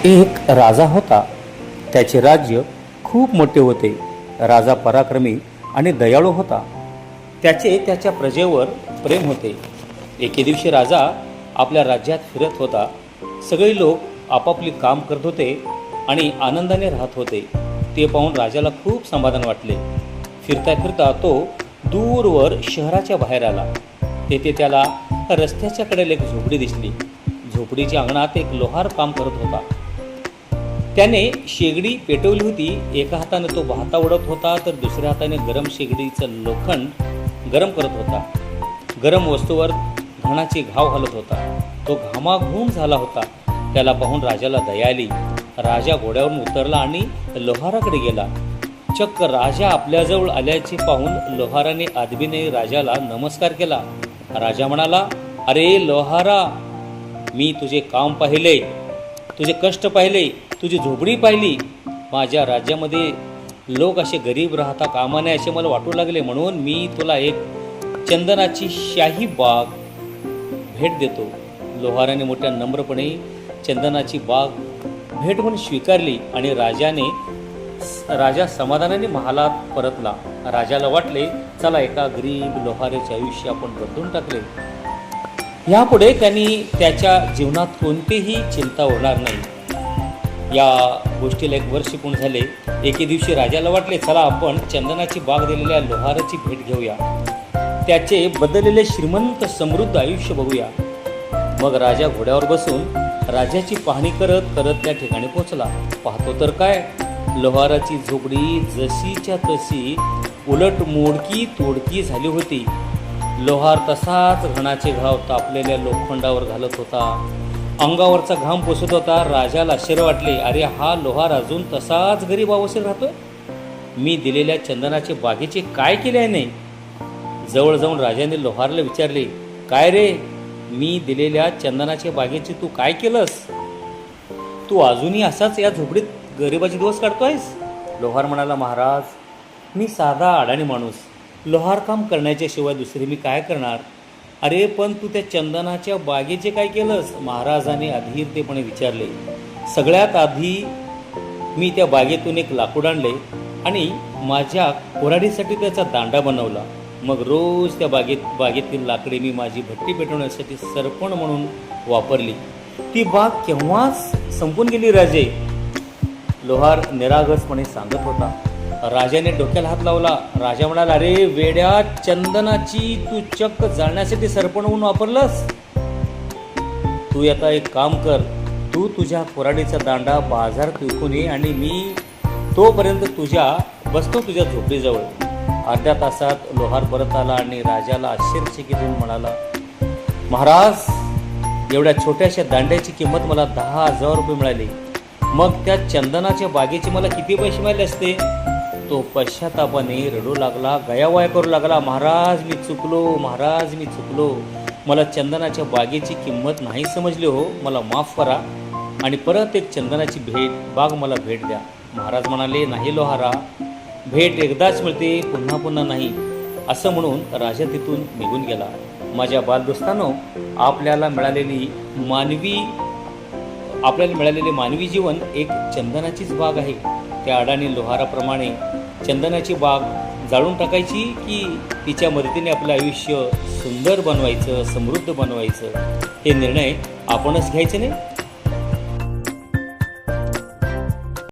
एक राजा होता. त्याचे राज्य खूप मोठे होते. राजा पराक्रमी आणि दयाळू होता. त्याचे त्याच्या प्रजेवर प्रेम होते. एके दिवशी राजा आपल्या राज्यात फिरत होता. सगळे लोक आपापली काम करत होते आणि आनंदाने राहत होते. ते पाहून राजाला खूप समाधान वाटले. फिरता फिरता तो दूरवर शहराच्या बाहेर आला. तेथे त्याला रस्त्याच्या कडेला एक झोपडी दिसली. झोपडीच्या अंगणात एक लोहार काम करत होता. त्याने शेगडी पेटवली होती. एका हाताने तो भाता ओढत होता तर दुसऱ्या हाताने गरम शेगडीचं लोखंड गरम करत होता. गरम वस्तूवर घाणाचे घाव घालत होता. तो घामाघूम झाला होता. त्याला पाहून राजाला दया आली. राजा घोड्यावरून उतरला आणि लोहाराकडे गेला. चक्क राजा आपल्याजवळ आल्याचे पाहून लोहाराने आदबीने राजाला नमस्कार केला. राजा म्हणाला, अरे लोहारा, मी तुझे काम पाहिले, तुझे कष्ट पाहिले, तुझी झोपडी पाहिली. माझ्या राज्यामध्ये लोक असे गरीब राहता कामा नये असे मला वाटू लागले. म्हणून मी तुला एक चंदनाची शाही बाग भेट देतो. लोहाराने मोठ्या नम्रपणे चंदनाची बाग भेट म्हणून स्वीकारली आणि राजा समाधानाने महालात परतला. राजाला वाटले, चला एका गरीब लोहाराचे आयुष्य आपण बदलून टाकले. यापुढे त्यांनी त्याच्या जीवनात कोणतीही चिंता होणार नाही. या गोष्टीला 1 वर्ष पूर्ण झाले. एके दिवशी राजाला वाटले, चला आपण चंदनाची बाग दिलेल्या लोहाराची भेट घेऊया. त्याचे बदललेले श्रीमंत समृद्ध आयुष्य बघूया. मग राजा घोड्यावर बसून राजाची पाहणी करत करत त्या ठिकाणी पोहोचला. पाहतो तर काय, लोहाराची झोपडी जशीच्या तशी उलट मोडकी तोडकी झाली होती. लोहार तसाच घणाचे घाव तापलेल्या लोखंडावर घालत होता. अंगावरचा घाम पुसत होता. राजाला आश्चर्य वाटले, अरे हा लोहार अजून तसाच गरीब अवस्थेत राहतोय. मी दिलेल्या चंदनाचे बागेचे काय केले आहे नाही. जवळ जाऊन राजाने लोहारला विचारले, काय रे, मी दिलेल्या चंदनाच्या बागेचे तू काय केलंस? तू अजूनही असाच या झोपडीत गरिबाचे दिवस काढतोयस? लोहार म्हणाला, महाराज, मी साधा अडाणी माणूस, लोहार काम करण्याच्या शिवाय दुसरे मी काय करणार? अरे पण तू त्या चंदनाच्या बागेचे काय केलंस? महाराजाने अधीरतेपणे विचारले. सगळ्यात आधी मी त्या बागेतून एक लाकूड आणले आणि माझ्या कोराडीसाठी त्याचा दांडा बनवला. मग रोज त्या बागेतील लाकडे मी माझी भट्टी पेटवण्यासाठी सरपण म्हणून वापरली. ती बाग केव्हाच संपून गेली राजे, लोहार निरागसपणे सांगत होता. राजाने डोक्याला हात लावला. राजा म्हणाला, अरे वेड्या, चंदनाची तू चक्क जाळण्यासाठी सरपण म्हणून वापरलंस? तू आता एक काम कर, तू तुझ्या कोराडीचा दांडा बाजारात विकून ये आणि मी तोपर्यंत बसतो तुझ्या झोपडीजवळ. अर्ध्या तासात लोहार परत आला आणि राजाला आश्चर्यचकित होऊन म्हणाला, महाराज, एवढ्या छोट्याशा दांड्याची किंमत मला 10,000 रुपये मिळाली. मग त्या चंदनाच्या बागेचे मला किती पैसे मिळाले असते? तो पश्चातापाने रडू लागला, गयावया करू लागला, महाराज मी चुकलो, महाराज मी चुकलो. मला चंदनाच्या बागेची किंमत नाही समजली हो, मला माफ करा आणि परत एक चंदनाची बाग मला भेट द्या. महाराज म्हणाले, नाही लोहारा, भेट एकदाच मिळते, पुन्हा पुन्हा नाही. असं म्हणून राजा तिथून निघून गेला. माझ्या बालदोस्तांनो, आपल्याला मिळालेले मानवी जीवन एक चंदनाचीच बाग आहे. त्या अडाणी लोहाराप्रमाणे चंदनाची बाग जाळून टाकायची की तिच्या मदतीने आपलं आयुष्य सुंदर बनवायचं, समृद्ध बनवायचं, हे निर्णय आपणच घ्यायचे नाही.